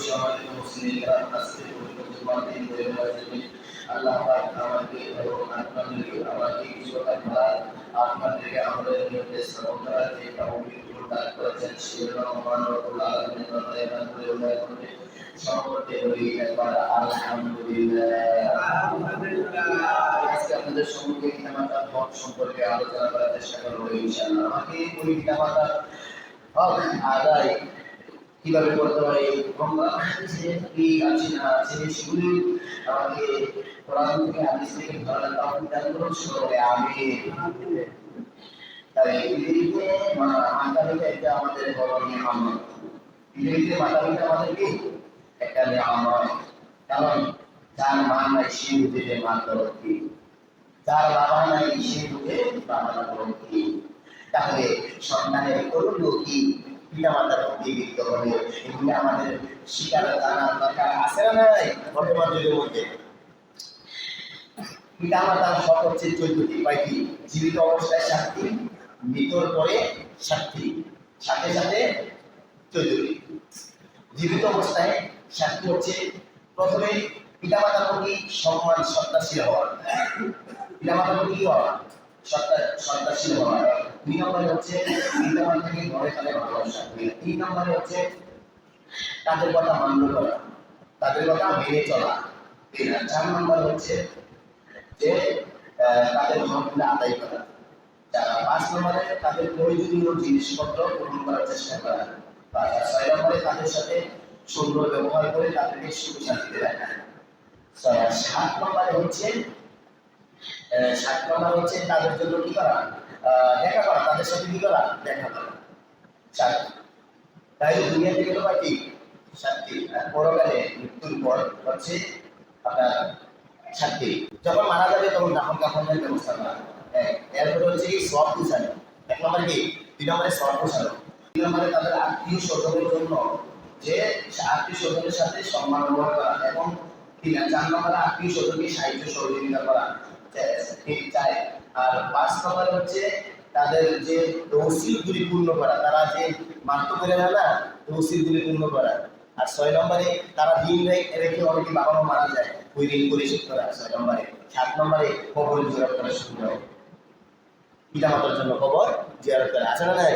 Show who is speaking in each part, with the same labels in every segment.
Speaker 1: সমাজের মুসলিমরা আজকে পবিত্র জুমার দিন আল্লাহ পাক আমাকে এবং আপনাদেরকে আমাকে কিছুটা করার আপনাদেরকে আমাদের মধ্যে শ্রবণ করার যে তৌফিক দান করেছেন সেজন্য মহান রব্বুল আলামিনের দরবারে আলহামদুলিল্লাহ করে সকলকে বলি একবার আলহামদুলিল্লাহ। আজকে আপনাদের সম্মুখে পিতামাতার হক সম্পর্কে আলোচনা করার চেষ্টা করবো ইনশাআল্লাহ। আমাকে ওই পিতামাতার হক আদায় কিভাবে করতে হয় কি আছে না আছে সেগুলি আমাকে কোরআন থেকে হাদিস থেকে ধরার তৌফিক দান করুন সকলে আমিন। তাই পৃথিবীতে মাতা-পিতা এটা আমাদের বড় নিয়ামত। পৃথিবীতে মাতা-পিতা আমাদের কি একটা নিয়ামত, কারণ যার মা নাই সে বুঝে মা কি, যার বাবা নাই সে বুঝে বাবার কি। তাহলে সন্তানের করণীয় কি, পিতামাতার প্রতি বিরক্ত হবে, এগুলি আমাদের শিকার জানার দরকার আছে না নাই? বর্তমান যুগের মধ্যে পিতামাতার হক হচ্ছে 14টি। কয়টি? জীবিত অবস্থায় 7টি, মৃত্যুর পরে 7টি, সাথে সাথে 14টি। জীবিত অবস্থায় 7টি হচ্ছে, প্রথমে পিতামাতার প্রতি সম্মান শ্রদ্ধাশীল হওয়া, পিতামাতার প্রতি কি হওয়া? শ্রদ্ধাশীল হওয়া। 2 নম্বরে হচ্ছে পিতামাতাকে ঘরে তাদের ভালোবাসা। 3 নম্বরে হচ্ছে তাদের কথা মান্য করা, তাদের কথা মেনে চলা। 4 নম্বর হচ্ছে যে তাদের হকগুলো আদায় করা। 5 নম্বরে তাদের প্রয়োজনীয় জিনিসপত্র গ্রহণ করার চেষ্টা করা। 6 নম্বরে তাদের সাথে সুন্দর ব্যবহার করে তাদেরকে সুখ শান্তিতে রাখা। 7 নম্বরে হচ্ছে তাদের জন্য কি করা? দেখা করা, তাদের সাথে কি করা? দেখা করা। 7। তাই দুনিয়া থেকে তো বাকি 7টি, আর পরকালে মৃত্যুর পর হচ্ছে আপনার 7টি। যখন মারা যাবে তখন দাফন কাফনের ব্যবস্থা করা। এরপরে হচ্ছে কি সওয়াব পৌঁছানো। 1 নম্বরে কি? 2 নম্বরে সওয়াব পৌঁছানো। 3 নম্বরে তাদের আত্মীয় স্বজনের জন্য যে আত্মীয় স্বজনের সাথে সম্মান ব্যবহার করা, এবং 4 নম্বরে আত্মীয় স্বজনকে সাহায্য সহযোগিতা করা চাই। আর 5 নম্বরে হচ্ছে তাদের যে তহসিলগুলি পূর্ণ করা, তারা যে মাত্র করে না তহসিলগুলি পূর্ণ করা। আর 6 নম্বরে তারা দিন রেখে অনেকে বাবা মা মারা যায়, ওই ঋণ পরিশোধ করা 6 নম্বরে। 7 নম্বরে কবর জিয়ারত করা শুরু করে, পিতামাতার জন্য কবর জিয়ারত করা আছে না নাই?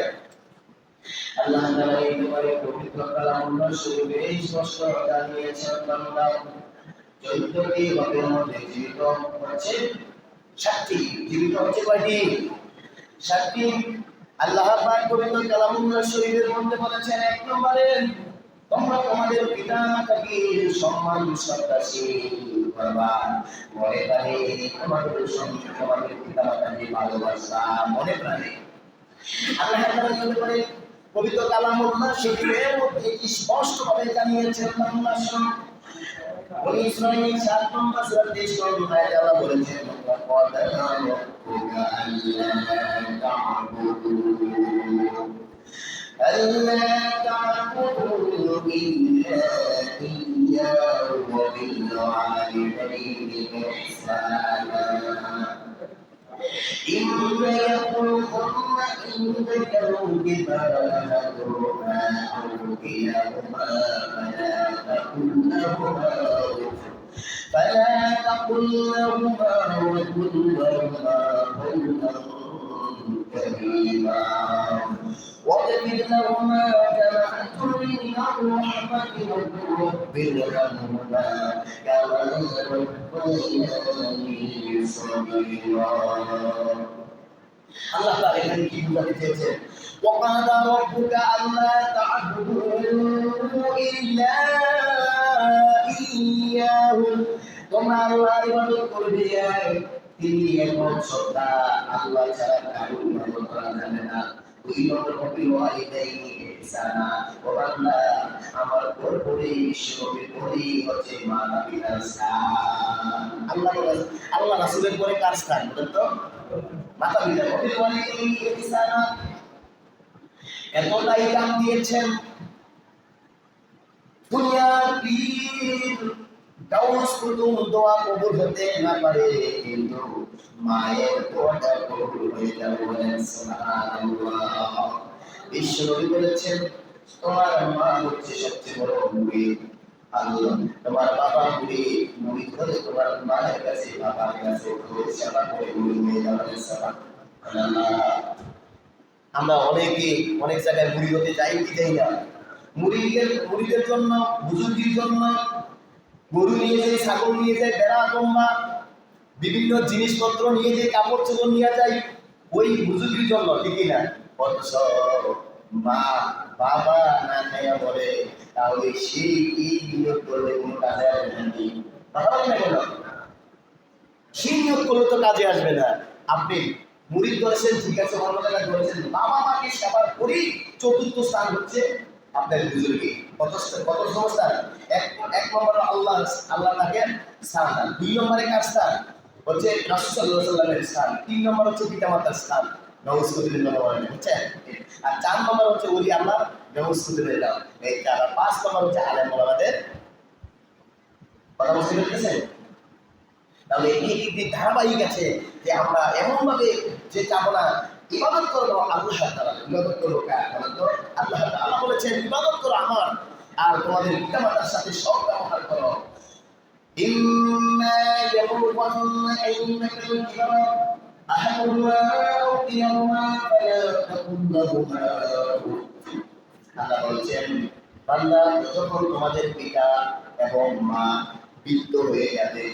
Speaker 1: আল্লাহ তাআলা এই ব্যাপারে পবিত্র কালামুল্লাহ শরীফে স্পষ্ট জানিয়েছেন, বান্দা 14টি হকের মধ্যে জীবিত হচ্ছে 7টি। জীবিত হচ্ছে কয়টি? 7টি। আল্লাহ পাক পবিত্র কালামুল্লাহ শরীফের মধ্যে বলেছেন, 1 নম্বরে তোমরা তোমাদের পিতামাতাকে সম্মান শ্রদ্ধাশীল করবা। মনে প্রাণে তোমাদের পিতামাতাকে ভালোবাসা, মনে প্রাণে। আল্লাহ তাআলা এই ব্যাপারে পবিত্র কালামুল্লাহ শরীফের মধ্যে স্পষ্টভাবে জানিয়েছেন, বান্দা শোনো। বনি ইসরাঈল 7 নম্বর সূরা 23 নম্বর আয়াতে আল্লাহ বলেছেন, ওয়াকাদা রাব্বুকা আল্লা তা'বুদু ইল্লা ইয়্যাহু ওয়া বিল ওয়ালিদাইনি ইহসানা। إما يبلغن عندك الكبر أحدهما أو كلاهما فلا تقل لهما وقل لهما قولا كريما واغفر لهما جناح من الرحمة وقل رب ارحمهما كما ربياني صغيرا। আল্লাহ তাআলা এখানে কি বুঝাতে চেয়েছেন? ওয়াকাদা রাব্বুকা আল্লা তা'বুদু ইল্লা ইয়্যাহু, তোমরা আল্লাহর ইবাদত করবে, তিনি একমাত্র সত্তা, আল্লাহ ছাড়া কারো ইবাদত করা যাবে না। 2 নম্বর হচ্ছে ওয়ালিদাইনি ইহসানা, ও বান্দা আমার পরে বিশ্বনবীর পরে হচ্ছে মাতা-পিতার স্থান। আল্লাহ রাসূলের পরে কার স্থান বলেন তো? মাতা-পিতা। ওয়ালিদাইনি ইহসানা, এতটাই দাম দিয়েছেন দুনিয়ার পীর গাউস কুতুব দোয়া কবুল হতে না পারে, কিন্তু মায়ের দোয়াটা কবুল হয়ে যাবে। বলেন সুবহানাল্লাহ। বিশ্বনবী বলেছেন, তোমার মা হচ্ছে সবচেয়ে বড় মুরিদ। আল্লাহ তোমার বাবা মুরিদ, মুরিদ হলে তোমার মায়ের কাছে বাবার কাছে সেবা করে মুরিদ হয়ে যাবে সেবা। আমরা অনেকে অনেক জায়গায় মুরিদ হতে যাই কি যাই না। মুরিদের জন্য, বুজুর্গির জন্য গরু নিয়ে যায়, ছাগল নিয়ে যায়, বেড়া তোমরা বিভিন্ন জিনিসপত্র নিয়ে যায়, কাপড় চোপড় নিয়ে যায় ওই বুজুর্গির জন্য, ঠিকই না? অথচ মা বাবা না খাইয়া বলে, তাহলে সেই কি নিয়োগ করলে কোনো কাজে আসবে নাকি? কথা বলে না কেন? সেই নিয়োগ করলে তো কাজে আসবে না। আপনি মুরিদ করেছেন, ঠিক আছে, অন্য জায়গায় করেছেন, বাবা মাকে সেবা করি। চতুর্থ স্থান হচ্ছে আপনার বুজুর্গি। কত স্থান? এক নম্বর আল্লাহ, আল্লাহ তাকে স্থান দেন। 2 নম্বরে কার স্থান? হচ্ছে রাসূল সাল্লাল্লাহু আলাইহি ওয়াসাল্লামের স্থান। 3 নম্বর হচ্ছে পিতামাতার স্থান, নওয়াজকুতুল্লাহ বলেন, বুঝছেন? আর 4 নম্বর হচ্ছে ওলি আল্লাহ, নওয়াজকুতুল্লাহ। এই 4 আর 5 নম্বর হচ্ছে আলেম ওলামাদের। কথা বুঝতে পেরেছেন? তাহলে এই ধারাবাহিক আছে যে আমরা এমনভাবে যে চাবো না ইবাদত করবো আল্লাহ তাআলা, ইবাদত করবো কার? আল্লাহ তাআলা বলেছেন ইবাদত করো আমার আর তোমাদের পিতামাতার সাথে সৎ ব্যবহার করো। ইম্মা ইয়াবলুগান্না ইনদাকাল কিবারা আহাদুহুমা আও কিলাহুমা ফালা তাকুল লাহুমা উফ। আল্লাহ বলেছেন বান্দা, যখন তোমাদের পিতা এবং মা বৃদ্ধ হয়ে যাবে,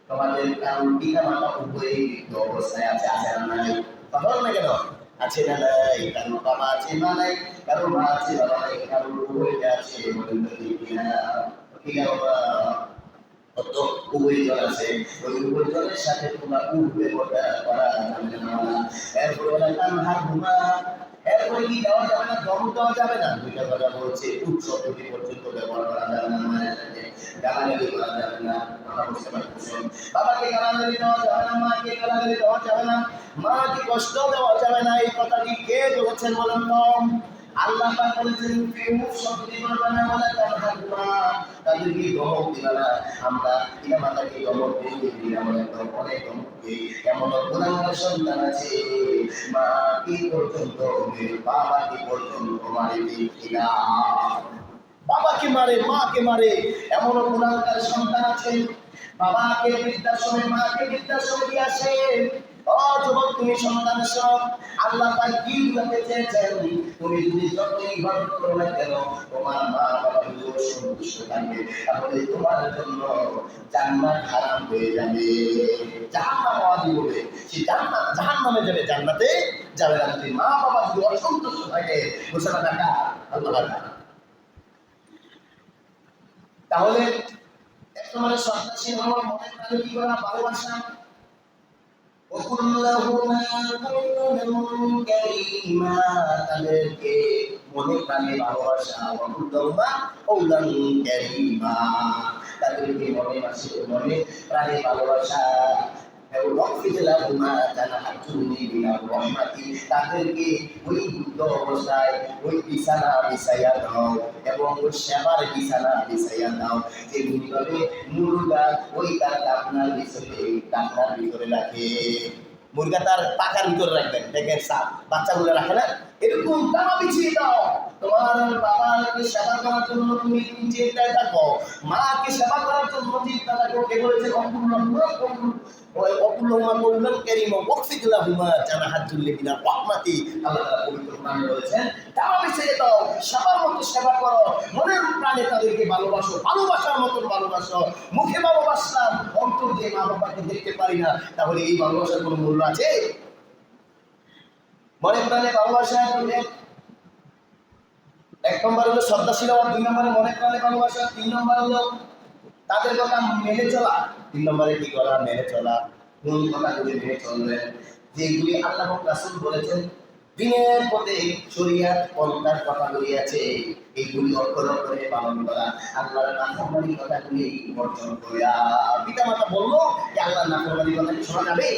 Speaker 1: তোমাদের কারণ পিতা মাতা উভয়ই বৃদ্ধ অবস্থায় আছে, আছে না নাই? কথা না কেন? আছে না নাই? কারণ বাবা আছে মা নাই, কারণ মা আছে বাবা নাই, কারণ উভয় আছে, বলেন তো ঠিক কিনা? ঠিক আছে, অত উভয়জন আছে, ওই উভয়জনের সাথে তোমার উঠবে করা যাবে না। এরপরে বলে কানহা ঘুমা, এরপরে কি দেওয়া যাবে না? দম দেওয়া যাবে না। দুইটা কথা বলছে, উৎস দুটি পর্যন্ত ব্যবহার করা যাবে না, মায়ের সাথে গালাগালি করা যাবে না। কথা বুঝতে পারছেন? বাবাকে গালাগালি দেওয়া যাবে না, মাকে গালাগালি দেওয়া যাবে না, মাকে কষ্ট দেওয়া যাবে না। এই কথাটি কে বলেছেন বলেন তো? আল্লাহ পাক বলেছেন ফিউফ শব্দটি বলবে না, বলে তারহাকুমা, তাদেরকে ধমক দিবে না। আমরা পিতা মাতাকে ধমক দিই, আমরা অনেক ধমক দিই। এমন গুণাগার সন্তান আছে মাকে পর্যন্ত, বাবাকে পর্যন্ত মারে দিই কিনা? বাবাকে মারে, মাকে মারে, এমন গুণাগার সন্তান আছে বাবাকে বৃদ্ধাশ্রমে, মাকে বৃদ্ধাশ্রমে দিয়ে আসে। ও যুবক, তুমি সন্তান সব আল্লাহ পাক কি বুঝাতে চেয়েছেন? তুমি যদি যতই ইবাদত করো না কেন, তোমার মা বাবা যদি সন্তুষ্ট থাকে, তাহলে তোমার জন্য জান্নাত হারাম হয়ে যাবে, জাহান্নাম ওয়াজিব হবে। সে জাহান্নামে যাবে, জান্নাতে যাবে না। যদি মা বাবা যদি অসন্তুষ্ট থাকে, ঘোষণা টাকা আল্লাহ তাআলা। তাহলে একটা মানে সন্তানশীল হওয়ার মনে প্রাণে কি করা? ভালোবাসা। তাদেরকে মনে প্রাণে ভালোবাসা, তাদেরকে মনে প্রাণে ভালোবাসা। তাদেরকে ওই বুদ্ধ অবস্থায় ওই বিছানা বিছাইয়া দাও এবং ওই সেবার বিছানা বিছাইয়া দাও, যেভাবে মুরগা ওই তার ডাকনার ভিতরে রাখে। মুরগা তার পাখার ভিতরে রাখবেন, দেখেন বাচ্চাগুলো রাখে না, এরকম তারা বিছিয়ে দাও। তোমার বাবাকে সেবা করার জন্য তুমি চিন্তায় থাকো, মাকে সেবা করার জন্য চিন্তা থাকো। কে বলেছে? সেবার মতো সেবা করো, মনের প্রাণে তাদেরকে ভালোবাসো, ভালোবাসার মতন ভালোবাসো। মুখে ভালোবাসলাম, অন্তর দিয়ে মা বাবাকে দেখতে পারি না, তাহলে এই ভালোবাসার কোনো মূল্য আছে? মনে প্রাণে ভালোবাসা এক নম্বর হলো শ্রদ্ধাশীল হওয়া, 2 নম্বরে মনে প্রাণে ভালোবাসা, 3 নম্বর হলো তাদের কথা মেনে চলা। 3 নম্বরে কি করা? মেনে চলা। কোন কথাগুলি মেনে চলবেন? যেগুলি আল্লাহ এবং রাসূল বলেছেন, দিনের পথে শরীয়ত পন্থার কথাগুলি আছে, এইগুলি অক্ষর অক্ষরে পালন করা। আল্লাহর নাফরমানির কথাগুলি বর্জন করা। পিতা মাতা বললো যে আল্লাহর নাফরমানির কথা কি শোনা যাবে?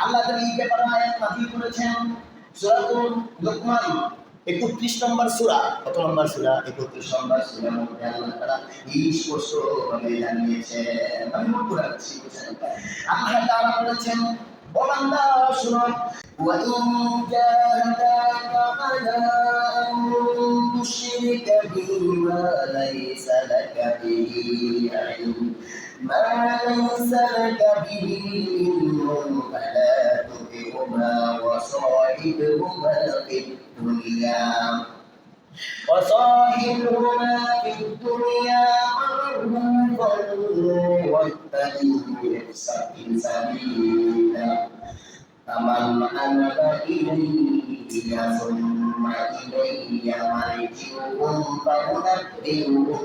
Speaker 1: আল্লাহ তাআলা এই ব্যাপারে আয়াত নাযিল করেছেন সূরাতুল লুকমান 31 নম্বর সূরা। কত নম্বর সূরা? 31 নম্বর সূরার মধ্যে আল্লাহ তাআলা স্পষ্টভাবে জানিয়েছেন। আমি কোরআন শিখেছেন, আল্লাহ তাআলা বলেছেন, ও বান্দা শুনো, ওয়া ইন জাহাদাকা আলা আন تشرك بي ما ليس لك به علم ما ليس لك به علم فلا تطعهما وصاحبهما في الدنيا معروفا واتبع سبيل فمن أناب إلي ثم إلي مرجعكم فأنبئكم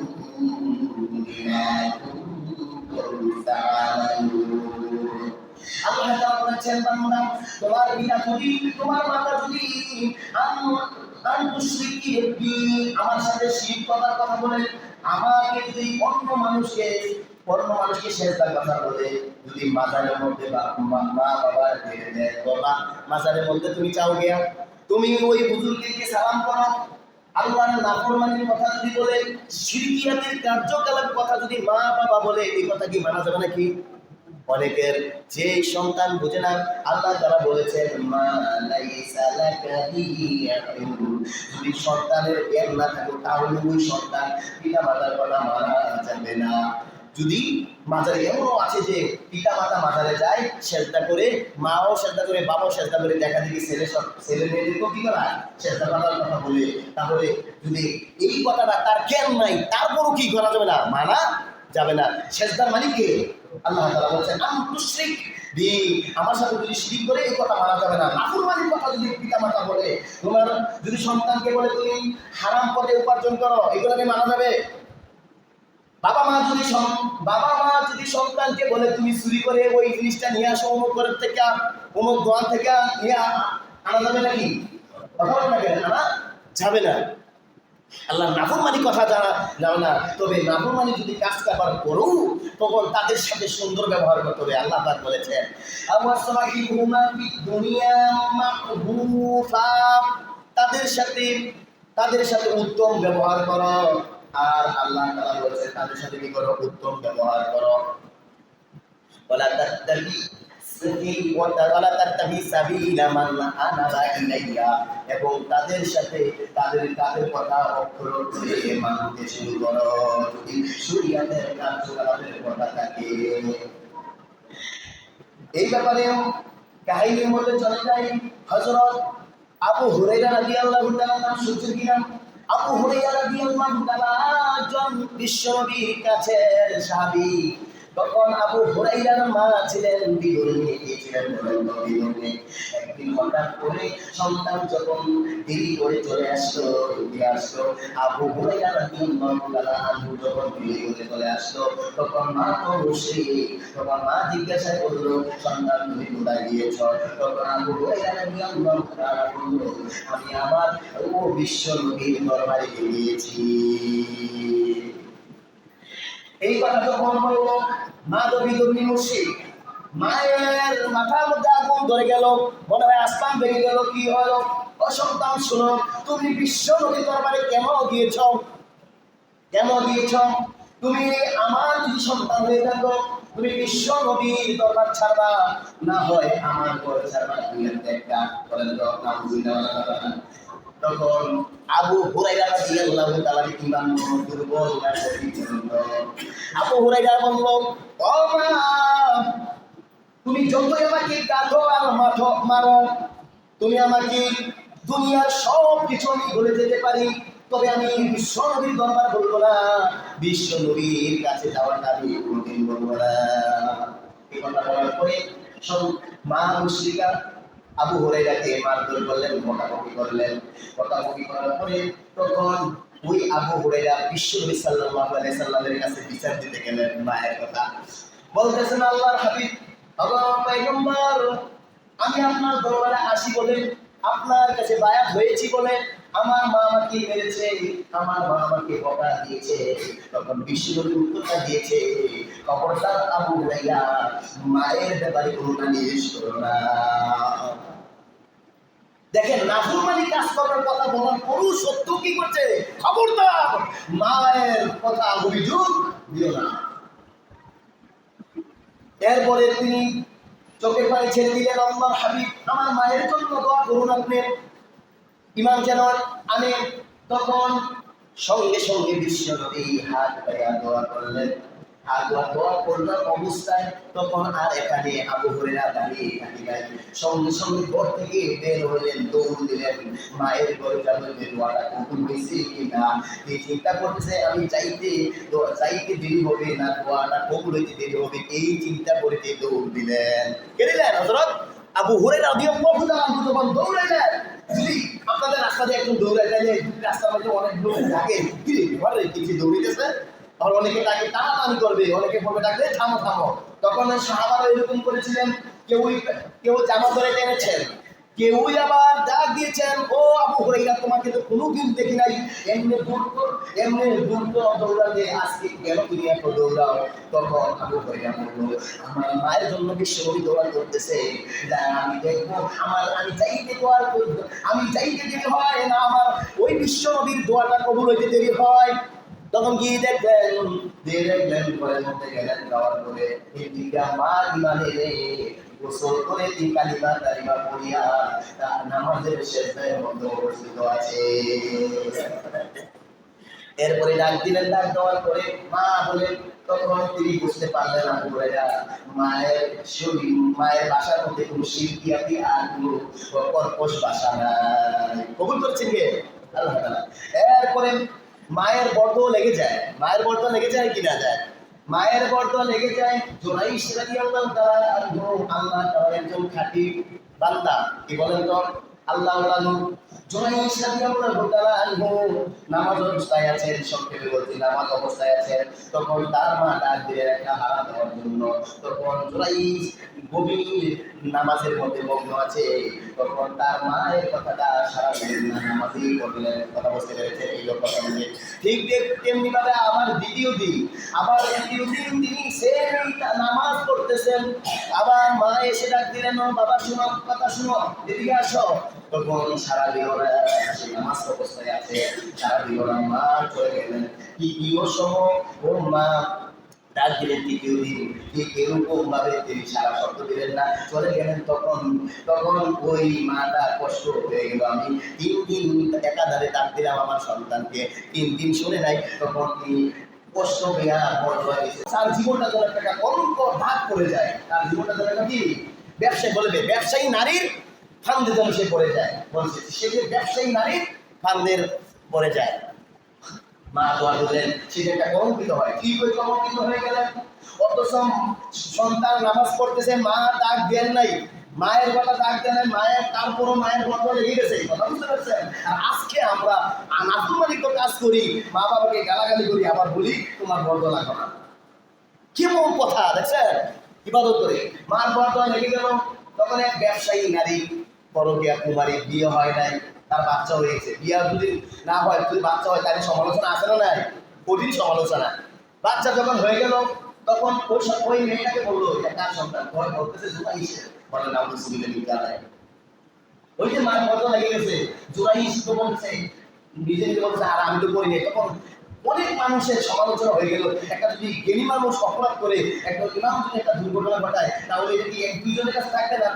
Speaker 1: بما كنتم تعملون আল্লাহ তাআলা বলেছেন বান্দা তোমার পিতা যদি তোমার মাতা যদি আমার সাথে শিরক করার কথা বলে আমাকে যদি অন্য মানুষকে সেজদার কথা বলে যদি মাজারের মধ্যে মা বাবার ফেলে দেয় বাবা মাজারের মধ্যে তুমি চাও গিয়া তুমি ওই বুজুর্গকে সালাম করো আল্লাহর নাফরমানির কথা যদি বলে শিরকিয়াতের কার্যকলাপের কথা যদি মা বাবা বলে এই কথা কি মানা যাবে নাকি? অনেকের যে সন্তান বুঝে না আল্লাহ তাআলা বলেছেন মা লাইসা লাকা বিহি ইলম যদি সন্তানের জ্ঞান না থাকে তাহলে ওই সন্তান পিতা মাতার কথা মানা যাবে না। যদি মাজারে এমনও আছে যে পিতা মাতা মাজারে যায় সেজদা করে মাও সেজদা করে বাবাও সেজদা করে দেখা দেখি ছেলে মেয়েদেরকেও কি করা সেজদা করার কথা বলে তাহলে যদি এই কথাটা তার জ্ঞান নাই তারপরও কি করা যাবে না মানা যাবে না। সেজদার মানে কে? আল্লাহ তাআলা বলেছেন আন তুশরিক বি আমার সাথে যদি শিরক করে এই কথা মানা যাবে না। নাফরমানির কথা যদি পিতা মাতা বলে তোমার যদি সন্তানকে বলে তুমি হারাম পথে উপার্জন করো এগুলোকে মানা যাবে? বাবা মা যদি সন্তানকে বলে তুমি চুরি করে ওই জিনিসটা নিয়ে আসো অমুক ঘরের থেকে অমুক দোকান থেকে নিয়ে আনা যাবে নাকি? কথা বলে না কেন আনা যাবে না। আল্লাহ নাফরমানি কথা জানা না তবে নাফরমানি যদি কাজ কারবার করো তখন তাদের সাথে সুন্দর ব্যবহার করতে হবে। আল্লাহ পাক বলেছেন তাদের সাথে উত্তম ব্যবহার করো আর আল্লাহ তাআলা বলেছেন তাদের সাথে কি করো উত্তম ব্যবহার করো। ওয়ালা তাত্তাবি সাবিলা মান আনাবা ইলাইয়া এবং তাদের সাথে তাদের কথা অক্ষর করে মানতে শুরু করো যদি শরীয়তের কার্যকলাপের কথা থাকে। এই ব্যাপারে কাহিনীর মধ্যে চলে যায় হযরত আবু হুরায়রা রাদিয়াল্লাহু তাআলা নাম শুনছেন কিনা? আবু হুরায়রা রাদিয়াল্লাহু তাআলা জন বিশ্বনবীর কাছের সাহাবী। তখন আবু হুরায়রার মা ছিলেন বিধর্মী ছিলেন একদিন হঠাৎ করে সন্তান যখন দেরি করে চলে আসলো আবু হুরায়রা রাদিয়াল্লাহু তাআলা আনহু যখন দেরি করে চলে আসলো তখন মা তো মুশরিক তখন মা জিজ্ঞাসা করলো সন্তান তুমি কোথায় গিয়েছ? তখন আবু হুরায়রা রাদিয়াল্লাহু তাআলা বলল আমি আমার ও বিশ্ব নবীর দরবারে গিয়েছি। এই কথা যখন বলল মা তো বিধর্মী মুশরিক মায়ের মাথার মধ্যে আগুন ধরে গেল মনে হয় আসমান ভেঙে গেল। কি হলো? ও সন্তান শোনো তুমি বিশ্ব নবীর দরবারে কেন গিয়েছ? তুমি আমার যদি সন্তান হয়ে থাকো তুমি বিশ্ব নবীর দরবার ছাড়বা না হয় আমার ঘর ছাড়বা। একটা বলেন তো তখন আবু হুরায়রা রাদিয়াল্লাহু তাআলা ইমান দুর্বল আবু হুরায়রা বলল ও মা তুমি যতই আমাকে কাঁদো আর মারো তুমি আমাকে দুনিয়ার সব কিছু আমি ভুলে যেতে পারি তবে আমি বিশ্ব নবীর দরবার বলবো না বিশ্ব নবীর কাছে যাওয়াটা আমি কোনোদিন বলবো না। এই কথা বলার পরে সব মা মুশরিকা আবু হুরায়রাকে মারধর করলেন বকাবকি করার পরে তখন ওই আবু হুরায়রা বিশ্বনবী সাল্লাল্লাহু আলাইহি সাল্লামের কাছে বিচার দিতে গেলেন। মায়ের কথা বলতেছেন আল্লাহর হাবিব পয়গম্বর আমি আপনার দরবারে আসি বলে আপনার কাছে বায়াত হয়েছি বলে আমার মা আমাকে মেরেছে আমার মা আমাকে বকা দিয়েছে। তখন বিশ্বনবী উত্তরটা দিয়েছে খবরদার আবু হুরায়রা মায়ের ব্যাপারে কোনো নালিশ করো না। দেখেন নাফরমানি কাজ করার কথা বলার পরও সত্য কি করছে খবরদার মায়ের কথা অভিযোগ দিও না। এরপরে তিনি চোখের পানি ছেড়ে দিলেন আল্লাহর হাবিব আমার মায়ের জন্য দোয়া করুন আপনি ইমাম যেন আনে তখন সঙ্গে সঙ্গে বিশ্বনবী হাত পায়া দোয়া করলেন। দোয়া করলেন অবস্থায় তখন আর এখানে আবু হুরায়রা দাঁড়িয়ে থাকি নাই, সঙ্গে সঙ্গে ঘর থেকে বের হলেন, দৌড় দিলেন মায়ের ঘরে যাবেন, দোয়াটা কবুল হয়েছে কিনা এই চিন্তা করতেছে। আমি চাইতে দেরি হবে না দোয়াটা কবুল হইতে দেরি হবে, এই চিন্তা করে দৌড় দিলেন। কে দিলেন? হযরত আবু হুরায়রা রাদিয়াল্লাহু তাআলা যখন দৌড়াইলেন, যদি আপনাদের রাস্তা দিয়ে একজন দৌড়ায় গেলে রাস্তার মধ্যে অনেক লোক থাকে, কি ঘরে কিছু দৌড়িতেছে, তখন অনেকে তাকে টানাটানি করবে, অনেকে বলবে তাকে থামো থামো। তখন সাহাবারা এরকম করেছিলেন, কেউ জামা ধরে টেনেছেন, কেউই আবার ডাক দিয়েছেন, ও আবু হুরায়রা তোমাকে তো কোনোদিন দেখি নাই এমনি দ্রুত দৌড়াতে, আজকে কেন তুমি এত দৌড়াও? তখন আবু হুরায়রা বলল, আমার মায়ের জন্য বিশ্বনবী দোয়া করতেছে, আমি দেখবো আমি চাইতে দেরি হয় না আমার ওই বিশ্বনবীর দোয়াটা কবুল হইতে দেরি হয়। তখন কি দেখলেন ঘরের মধ্যে গেলেন, যাওয়ার পরে মা ইমানে গোসল করে কালিমা তালিমা পড়িয়া নামাজের শেষের মধ্যে অবস্থিত আছে। এরপরে ডাক দিলেন, ডাক দেওয়ার পরে মা বলেন, তখন তিনি বুঝতে পারলেন আবু হুরায়রা মায়ের বাসার মধ্যে কোনো শিরকিয়াতি আর কোনো কর্কশ বাসা নাই। কবুল করছেন কে? আল্লাহ তাআলা। এরপরে মায়ের বর্দ লেগে যায়, কি না যায়? মায়ের বর্দ লেগে যায়। জুরাইশ রাদিয়াল্লাহু তাআলা আনহু আল্লাহ তাআলার একজন খাঁটি বান্দা, কি বলেন তো, আল্লাহ জুরাইশ রাদিয়াল্লাহু তাআলা আনহু নামাজ অবস্থায় আছেন, সংক্ষেপে বলছি নামাজ অবস্থায় আছেন, তখন তার মা ডাক দিলেন একটা হারা দেওয়ার জন্য। তখন জুরাইশ গভীর নামাজের মধ্যে মগ্ন আছে, তখন তার মায়ের কথাটা সারা দিলেন না, নামাজই করলেন। কথা বুঝতে পেরেছেন? এই লোক কথা বলে ঠিক তেমনি ভাবে আমার দ্বিতীয় দিন তিনি সেই নামাজ পড়তেছেন, আবার মা এসে ডাক দিলেন, বাবা শুনো, কথা শুনো, এদিকে আসো। তখন সারা দিওরা নামাজ অবস্থায় আছে, সারা দিওরা মা চলে গেলেন। তৃতীয় সময় ও মা ডাক দিলেন, তৃতীয় দিন ঠিক এরকম ভাবে তিনি সারা শব্দ দিলেন না, চলে গেলেন। তখন ওই মাটা কষ্ট হয়ে গেল, আমি 3 দিন একাধারে ডাক দিলাম আমার সন্তানকে, 3 দিন শুনে নাই। তখন তিনি কষ্ট পেয়ে বড় হয়ে গেছে, তার জীবনটা যেন একটা কলঙ্ক ভাগ করে যায়, তার জীবনটা যেন একটা কি ব্যবসায়ী নারীর ফান্দে যেন সে পড়ে যায়। বলছে সে যে ব্যবসায়ী নারীর ফান্দের পড়ে যায়। মা দোয়া দিলেন, সে যে একটা কলঙ্কিত হয়। কি করে কলঙ্কিত হয়ে গেলেন? অথচ সন্তান নামাজ পড়তেছে, মা ডাক দেন নাই, মায়ের কথা ডাক দেন নাই, তারপরও মায়ের কথা লেগে গেছে। কথা বুঝতে পারছেন? আর আজকে আমরা নাফরমানি কাজ করি, মা বাবাকে গালাগালি করি, আবার বলি তোমার বর্দ লাগবে না। কেমন কথা দেখছেন? ইবাদত করে মার বর্দ লেগে গেল। তখন এক ব্যবসায়ী নারী, পরকীয়া কুমারী, বিয়ে হয় নাই, তার বাচ্চা হয়েছে। বিয়ে যদি না হয়, যদি বাচ্চা হয়, তাহলে সমালোচনা আছে না নাই? কঠিন সমালোচনা। বাচ্চা যখন হয়ে গেল, তখন ওই মেয়েটাকে বললো, তার সন্তান ভয় বলতেছে জুরাইশ, বলে না সুবিধা নিতে হয়। ওই যে মার বর্দ লেগে গেছে, জুরাইশ তো বলছে, নিজে বলছে আর আমি তো করি নাই। তখন অনেক মানুষের সমালোচনা হয়ে গেল। একটা যদি জ্ঞানী মানুষ অপরাধ করে, একটা ইমাম যদি একটা দুর্ঘটনা ঘটায়, তাহলে এটা কি 1-2 জনের কাছে থাকবে না,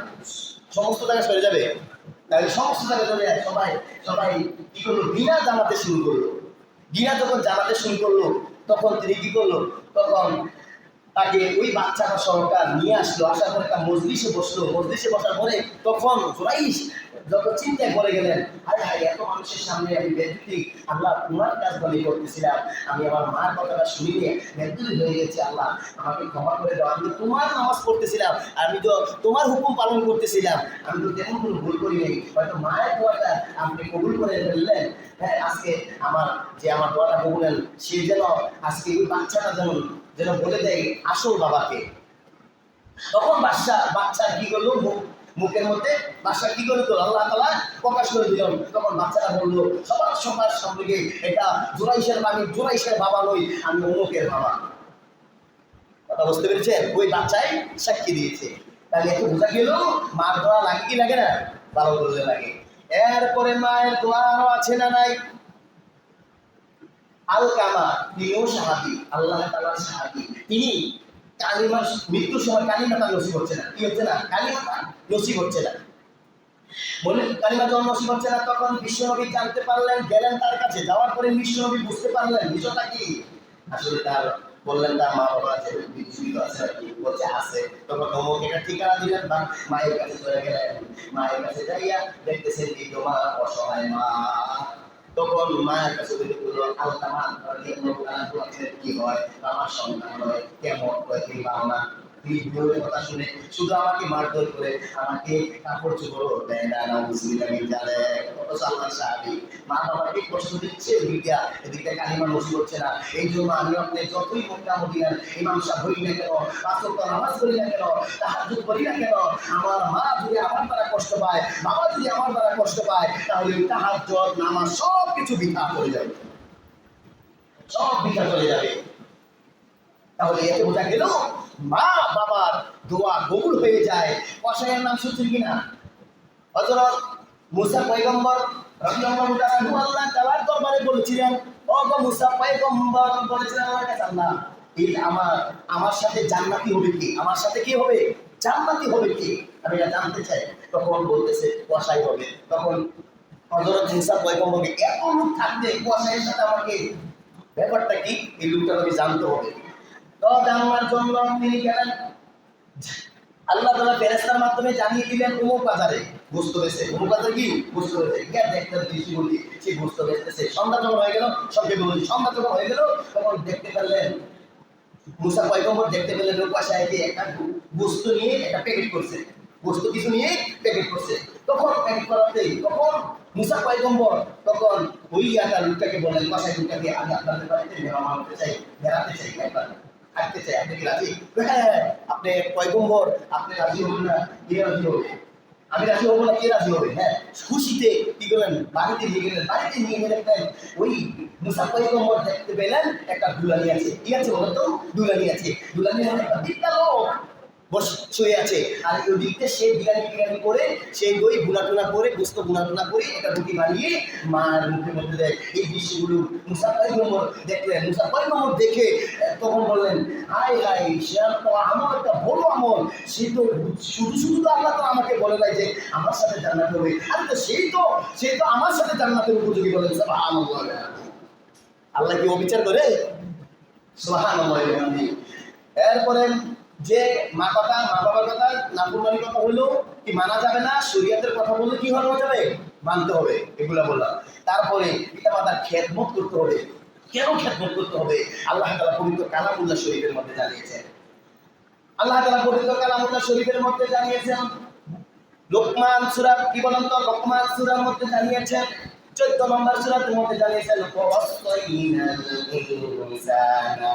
Speaker 1: সমস্ত জায়গায় সরে যাবে? তাহলে সমস্ত জায়গায় চলে যায়। সবাই কি করলো? গিনা জানাতে শুরু করলো। গিনা যখন জানাতে শুরু করলো, তখন তিনি কি করলো? তখন তাকে ওই বাচ্চাটা সরকার নিয়ে আসলো, আসার পরে একটা মজলিসে বসার পরে তখন জুরাইশ যখন চিন্তায় পড়ে গেলেন, আরে হায়, এত মানুষের সামনে আমি বেদুতি, আল্লাহ তোমার কাজ বলে করতেছিলাম, আমি আমার মার কথাটা শুনিয়ে বেদুতি হয়ে গেছি, আল্লাহ আমাকে ক্ষমা করে দাও, আমি তোমার নামাজ পড়তেছিলাম, আমি তো তোমার হুকুম পালন করতেছিলাম, আমি তো তেমন কোনো ভুল করি নাই, হয়তো মায়ের দোয়াটা আপনি কবুল করে ফেললেন। হ্যাঁ, আজকে আমার দোয়াটা কবুল হলেন, সে যেন আজকে ওই বাচ্চাটা যেন বলে দেয় আসল বাবাকে। তখন বাচ্চা কি করলো? মুখের মধ্যে বাচ্চা কি করে তো আল্লাহ তাআলা প্রকাশ করে দিলেন। তখন বাচ্চারা বললো সবার সঙ্গে, এটা জুরাইশের বাবা নই, আমি অমুকের বাবা। কথা বুঝতে পেরেছেন? ওই বাচ্চাই সাক্ষী দিয়েছে। তাহলে একটু বোঝা গেল মার দোয়া লাগে কি লাগে না? ভালো করলে লাগে। এরপরে মায়ের দোয়া আরো আছে না নাই? আলকামা, তিনিও সাহাবী, আল্লাহ তাআলার সাহাবী। তিনি কালিমার মৃত্যুর সময় কালিমাটা নসিব হচ্ছে না। কি হচ্ছে না? কালিমাটা নসিব হচ্ছে না। বলে কালিমা যখন নসিব হচ্ছে না, তখন বিশ্বনবী জানতে পারলেন, গেলেন তার কাছে। যাওয়ার পরে বিশ্বনবী বুঝতে পারলেন বিষয়টা কি। আসলে তার বললেন তার মা বাবা আছে, জীবিত আছে আর কি, বলছে আছে। তখন অমুক একটা ঠিকানা দিলেন, বা মায়ের কাছে চলে গেলেন। মায়ের কাছে যাইয়া দেখতেছেন বৃদ্ধ মা, অসহায় মা। তখন মায়ের কাছে বললো, আল্লাহ মা কি হয়, আমার সন্তান হয় কেমন হয়, কি ভাবনা। কথা শুনে শুধু আমাকে মারধর করে, আমাকে কাপড় চোপড় দেয় না, জানে। অথচ আল্লাহ সাহাবী মা বাবাকে কষ্ট দিচ্ছে, এদিকে কালিমা নসিব হচ্ছে না। এই জন্য আমি আপনি যতই মক্কা মদিনার ইমাম সাহেব হই না কেন, পাঁচ ওয়াক্ত নামাজ পড়ি না কেন, তাহাজ্জুদ করি না কেন, আমার মা যদি আমার দ্বারা কষ্ট পায়, বাবা যদি আমার দ্বারা কষ্ট পায়, তাহলে তাহাজ্জুদ নামাজ সব কিছু বৃথা করে যাবে, সব বৃথা চলে যাবে। তাহলে এতে বোঝা গেল মা বাবার দোয়া কবুল হয়ে যায়। কসাইয়ের নাম শুনছেন কিনা? হযরত মুসা পয়গম্বর রাদিয়াল্লাহু তাআলা আল্লাহ তাআলার দরবারে বলেছিলেন, ও গো মুসা পয়গম্বর বলেছিলেন আল্লাহর কাছে, আল্লাহ এই আমার সাথে জান্নাতি হবে কি? আমার সাথে কি হবে? জান্নাতি হবে কি? আমি এটা জানতে চাই। তখন বলতেছে কসাই হবে। তখন হযরত মুসা পয়গম্বরকে, এত লোক থাকতে কসাইয়ের সাথে আমাকে ব্যাপারটা কি, এই লোকটা আমি জানতে হবে। তো জানার জন্য তিনি গেলেন। আল্লাহ তাআলা ফেরেশতার মাধ্যমে জানিয়ে দিলেন অমুক বাজারে গোশত বেচে। অমুক বাজারে কি গোশত বেচে? গিয়ে দেখতে দৃষ্টি বলি সে গোশত বেচতেছে। সন্ধ্যা যখন হয়ে গেল, সঙ্গে বলি সন্ধ্যা যখন হয়ে গেল, তখন দেখতে পেলেন মুসা পয়গম্বর দেখতে পেলেন লোক বাসায় গিয়ে একটা গোশত নিয়ে একটা প্যাকেট করছে, গোশত কিছু নিয়ে প্যাকেট করছে। তখন প্যাকেট করাতেই তখন মুসা পয়গম্বর তখন ওই লোকটাকে বলেন, বাসায় লোকটাকে, আমি আপনাদের বাড়িতে মেহমান হতে চাই, বেড়াতে চাই, একবার থাকতে চাই, আপনি কি রাজি? হ্যাঁ, আপনি পয়গম্বর, আপনি রাজি হবেন না? কে রাজি হবে? আমি রাজি হবো না, কে রাজি হবে? হ্যাঁ, খুশিতে কি করলেন, বাড়িতে নিয়ে গেলেন। বাড়িতে নিয়ে গেলে ওই মুসা পয়গম্বর দেখতে পেলেন একটা দুলানি আছে। কি আছে বলেন তো? দুলানি আছে। দুলানি মানে একটা বিদ্যা লোক শুয়ে আছে, আর ওই দিকতে সে বিরিয়ানি করে, সেই দই গুনাটুনা করে, গোস্ত গুনাটুনা করে একটা রুটি বানিয়ে মার মুখের মধ্যে দেয়। এই দৃশ্যগুলো মুসা পয়গম্বর দেখলেন। মুসা পয়গম্বর দেখে তখন বললেন, হায় হায়, সে তো আমার একটা বড় আমল। সে তো শুধু শুধু তো আল্লাহ তো আমাকে বলে নাই যে আমার সাথে জান্নাত হবে, আর তো সেই তো আমার সাথে জান্নাতের উপযোগী বলেন। সুবহানাল্লাহ। আল্লাহ কি অবিচার করে? সুবহানাল্লাহ। এরপরে যে মা বাবার কথা নাফরমানির কথা হলো কি মানা যাবে না, শরীয়তের কথা বললে কি হওয়া যাবে? মানতে হবে। এগুলা বললাম। তারপরে পিতা মাতার খেদমত করতে হবে। কেন খেদমত করতে হবে? আল্লাহ তাআলা পবিত্র কালামুল্লাহ শরীফের মধ্যে জানিয়েছেন। আল্লাহ তাআলা পবিত্র কালামুল্লাহ শরীফের মধ্যে জানিয়েছেন, লোকমান সূরা, কি বলেন তো, লোকমান সূরার মধ্যে জানিয়েছেন, 14 নম্বর সূরার মধ্যে জানিয়েছেন, ওয়াসাইনাল ইনসানা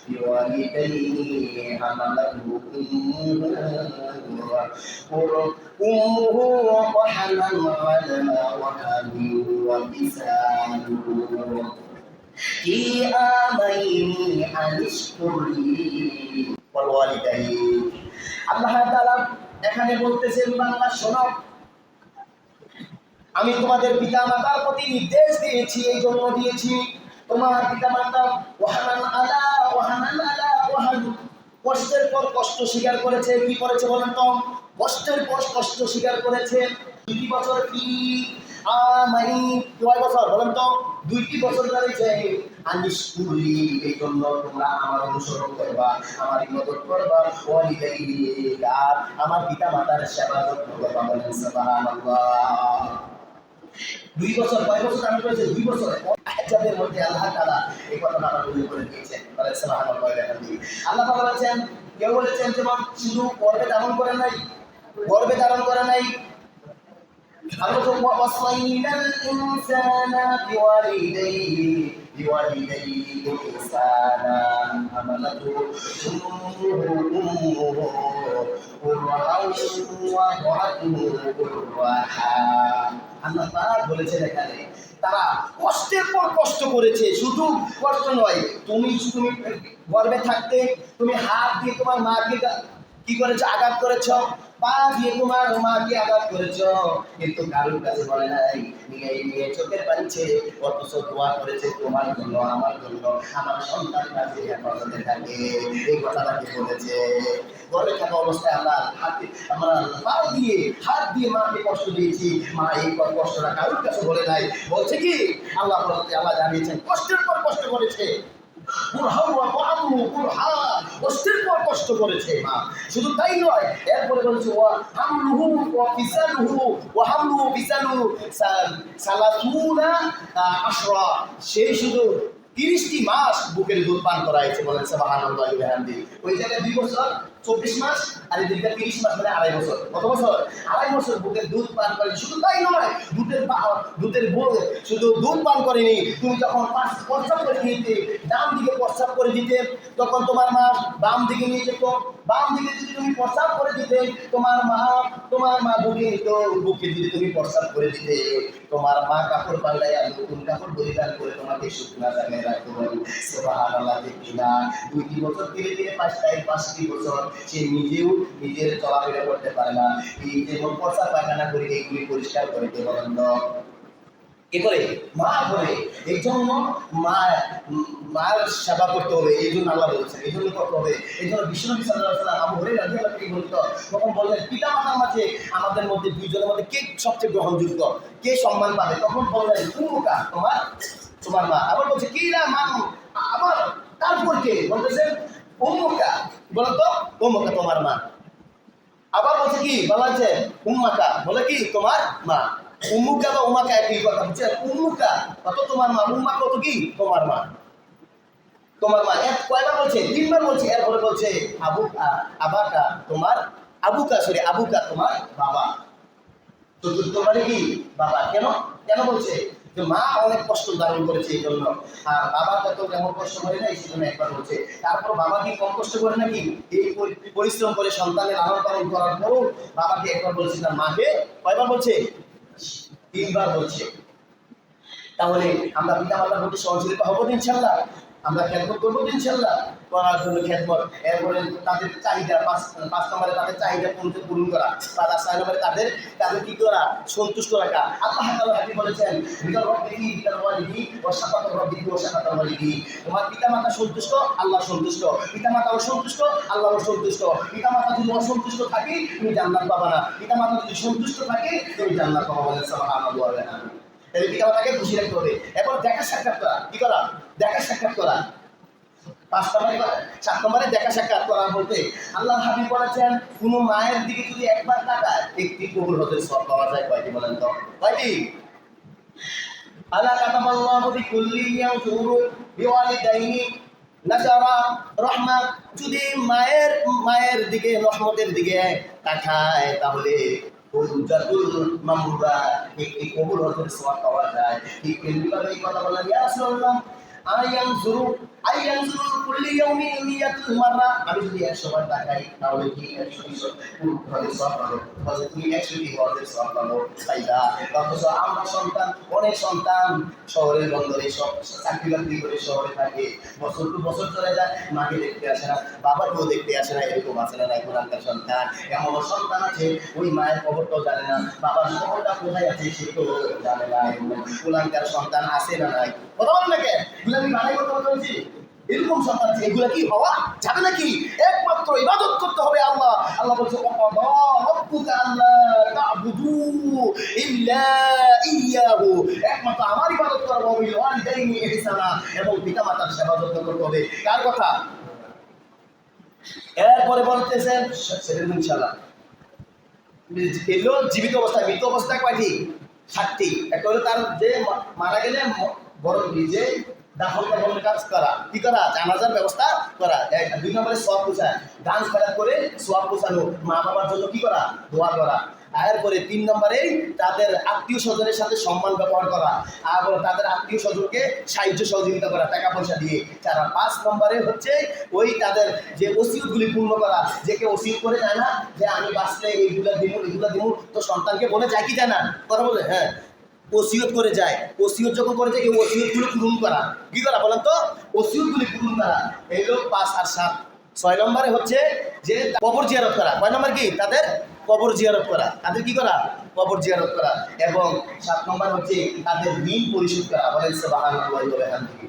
Speaker 1: বিওয়ালিদাইহি হামালাতহু উম্মুহু ওয়াহানান আলা ওয়াহানি ওয়া কিসালুহু ফি আমাইনি আনিশকুরলি ওয়াল ওয়ালিদাইহি। আল্লাহ তাআলা এখানে বলতেছেন, বান্দা শোনো, আমি তোমাদের পিতা মাতার প্রতি নির্দেশ দিয়েছি, এই জন্য দিয়েছি, তোমার পিতা মাতা ওয়াহানান আলা ওয়াহান, কষ্টের পর কষ্ট স্বীকার করেছে। কি করেছে বলেন তো? কষ্টের পর কষ্ট স্বীকার করেছে। 2টি বছর কি আমাই, কয় বছর বলেন তো? 2টি বছর ধরেছে। আনিশকুরলি, এই জন্য তোমরা আমার অনুসরণ করবা, আমার ইবাদত করবা, ওয়ালিদাইহি, আর আমার পিতা মাতার সেবা যত্ন করবা। বলেন সুবহানাল্লাহ। 2 বছর, কয় বছর আমি করেছে? 2 বছর। আয়াতের মধ্যে আল্লাহ তাআলা এই কথাটা আবার উল্লেখ করে দিয়েছেন। বলেন সুবহানাল্লাহ। আল্লাহ তাআলা বলেছেন, কেউ বলেছেন যেমন শুধু গর্ভে ধারণ করে নাই, গর্ভে ধারণ করে নাই, وَوَصَّيْنَا الْإِنسَانَ بِوَالِدَيْهِ إِحْسَانًا حَمَلَتْهُ أُمُّهُ كُرْهًا وَوَضَعَتْهُ كُرْهًا। আল্লাহ পাক বলেছেন এখানে তারা কষ্টের পর কষ্ট করেছে। শুধু কষ্ট নয়, তুমি গর্ভে থাকতে তুমি হাত দিয়ে তোমার মাকে কি করেছো? আঘাত করেছ, পা দিয়ে তোমার মাকে আঘাত করেছ, কিন্তু কারোর কাছে বলে নাই নিয়ে চোখের পানি ছেড়ে অথচ দোয়া করেছে তোমার জন্য, আমার জন্য, আমার সন্তান কাছে হেফাজতে থাকে। এই কথাটাকে বলেছে। ঘরে থাকা অবস্থায় আমরা হাত দিয়ে মাকে কষ্ট দিয়েছি, মা এই কষ্টটা কারোর কাছে বলে নাই। বলছে কি আল্লাহ জানিয়েছেন কষ্টের পর কষ্ট করেছে, কষ্টের পর কষ্ট করেছে মা। শুধু তাই নয়, এরপরে বলছে সেই শুধু 30টি মাস বুকের দুধ পান করাইছে। বলেন সুবহানাল্লাহ। ওই জায়গায় 2 বছর 24 মাস, আর এদিকে 30 মাস, মানে 2.5 বছর। কত বছর? 2.5 বছর বুকের দুধ পান করে। শুধু তাই নয়, শুধু দুধ পান করেনি, তুমি যখন প্রস্রাব করে দিতে, ডান দিকে প্রস্রাব করে দিতে, তখন তোমার মা বাম দিকে নিয়ে যেত। বাম দিকে যদি তুমি প্রস্রাব করে দিতে, তোমার মা বুকে নিত, বুকে যদি তুমি প্রস্রাব করে দিতে, তোমার মা কাপড় পাল্টাইয়া নতুন কাপড় পরিধান করে তোমাকে শুকনা জায়গায় রাখতে পারি। সুবহানাল্লাহ। কিনা 2টি বছর ধীরে ধীরে 5টি বছর সে নিজেও নিজের চলাফেরা করতে পারে না। এই যেমন প্রস্রাব পায়খানা করে এইগুলি পরিষ্কার করে কে বলেন তো? কি করে? মা করে। এই জন্য মার সেবা করতে হবে, এই জন্য আল্লাহ বলেছেন, এই জন্য করতে হবে। এই জন্য বিশ্বনবী সাল্লাল্লাহু আলাইহি ওয়াসাল্লাম আবু হুরায়রা রাদিয়াল্লাহু আনহু বলতো, তখন বললেন পিতা মাতার মাঝে আমাদের মধ্যে দুইজনের মধ্যে কে সবচেয়ে গ্রহণযোগ্য, কে সম্মান পাবে? তখন বললেন উম্মুকা, তোমার মা। আবার বলছে কি না মা, আবার তারপর কে? বলতেছেন উম্মুকা। বলো তো উম্মুকা, তোমার মা। আবার বলছে কি? বলা হচ্ছে উম্মাকা, বলে কি? তোমার মা। উম্মুকা বা উম্মাকা একই কথা, বুঝছেন? উম্মুকা কত তোমার মা, উম্মা কত কি? তোমার মা। তোমার মা কয়বার বলছে? 3বার বলছে। এরপরে বলছে আবাকা, তোমার আবুকা তোমার বাবা। চতুর্থবারে কি? বাবা। কেন বলছে? যে মা অনেক কষ্ট ধারণ করেছে এই জন্য, আর বাবা কত কেমন কষ্ট করে নাই সেজন্য একবার বলছে। তারপর বাবা কি কম কষ্ট করে নাকি? এই পরিশ্রম করে সন্তানের লালন পালন করার পরও বাবাকে একবার বলছে, না মাকে কয়বার বলছে? 3বার বলছে। তাহলে আমরা পিতা মাতার প্রতি সহযোগিতা হবো ইনশাল্লাহ, আমরা খেদমত করবো ইনশাল্লাহ, করার জন্য খেদমত। এরপরে তাদের চাহিদা 5 নম্বরে তাদের চাহিদা পূরণ করা, 6 নম্বরে তাদের কি করা? সন্তুষ্ট রাখা। আল্লাহ তাআলা কি বলেছেন? তোমার পিতা মাতা সন্তুষ্ট, আল্লাহ সন্তুষ্ট। পিতা মাতাও সন্তুষ্ট, আল্লাহও সন্তুষ্ট। পিতা মাতা যদি অসন্তুষ্ট থাকে তুমি জান্নাত পাবা না, পিতা মাতা যদি সন্তুষ্ট থাকে তুমি জান্নাত পাবা। বলেন সুবহানাল্লাহ। এই পিতা মাতাকে খুশি রাখতে হবে। এরপর দেখা সাক্ষাৎ করা। কি করা? দেখা সাক্ষাৎ করা। 7 নম্বরে দেখা সাক্ষাৎ করা বলতে আল্লাহ হাবিব বলেছেন, কোন মায়ের দিকে যদি একবার তাকায়, একটি কবুল হতে সব পাওয়া যায়। কয়টি বলেন তো? কয়টি? আল্লাহ কাতাবাল্লাহু বিকুল্লি ইয়াউযুরু বিওয়ালিদাইনি নাজারা রাহমাত। যদি মায়ের দিকে, রহমতের দিকে তাকায়, তাহলে একটি কবুল হতে সওয়াব পাওয়া যায়। ঠিক তেমনিভাবে এই কথা বললেন, ইয়া রাসূলুল্লাহ কুল্লি ইয়াউমিন নিয়াতুল মাররা। আমি যদি 100 বার তাকাই তাহলে কি 100 হতে সওয়াব পাবো? বলে তুমি 100টি হতে সওয়াব পাবো। তাইবা অথচ আমরা অনেক সন্তান শহরের বন্দরে সব চাকরি বাকরি করে শহরে থাকে, বছর টু বছর চলে যায়, মাকে দেখতে আসে না, বাবাকেও দেখতে আসে না। এরকম আছে না? এখনকার সন্তান, এমন সন্তান আছে ওই মায়ের খবরটাও জানে না, বাবার খবরটা কোথায় আছে সেটাও জানে না। এখনকার সন্তান আছে না নাই? কথা বলেন না কে? আমি বানাই কথা বলছি। এরকম সন্তান আছে। এগুলা কি হওয়া যাবে নাকি? একমাত্র ইবাদত করতে হবে আল্লাহ বলছে একমাত্র আমার ইবাদত করবো, এবং পিতা মাতার সেবা যত্ন করতে হবে। কার কথা? এরপরে বলতেছেন ইনশাআল্লাহ এগুলো জীবিত অবস্থায়। মৃত অবস্থায় কয়টি? 7টি। একটা হলো তার যে মারা গেলে বড় নিজে দাফন কাফনের কাজ করা, কি করা? জানাজার ব্যবস্থা করা। 2 নম্বরে সওয়াব পৌঁছায়, ডান্স খেলা করে সওয়াব পৌঁছানো, মা বাবার জন্য কি করা? দোয়া করা। এরপরে 3 নম্বরে তাদের আত্মীয় স্বজনের সাথে সম্মান ব্যবহার করা, আর তাদের আত্মীয় স্বজনকে সাহায্য সহযোগিতা করা টাকা পয়সা দিয়ে। 5 নম্বরে হচ্ছে ওই তাদের যে ওসিয়তগুলি পূর্ণ করা। যে কেউ ওসিয়ত করে যায় না যে আমি বাঁচলে এইগুলা দিব, তো সন্তানকে বলে যায় কি যায় না? কথা বলে, হ্যাঁ, ওসিয়ত করে যায়। ওসিয়ত যখন করে যায় ওসিয়তগুলো পূরণ করা। কি করা বলেন তো? ওসিয়তগুলি পূরণ করা। এই হলো 5 আর 7। 6 নম্বরে হচ্ছে যে কবর জিয়ারত করা। কয় নম্বর কি? তাদের কবর জিয়ারত করা। তাদের কি করা? কবর জিয়ারত করা। এবং 7 নম্বর হচ্ছে তাদের ঋণ পরিশোধ করা। বলেন সুবহানাল্লাহি ওয়া বিহামদিহি।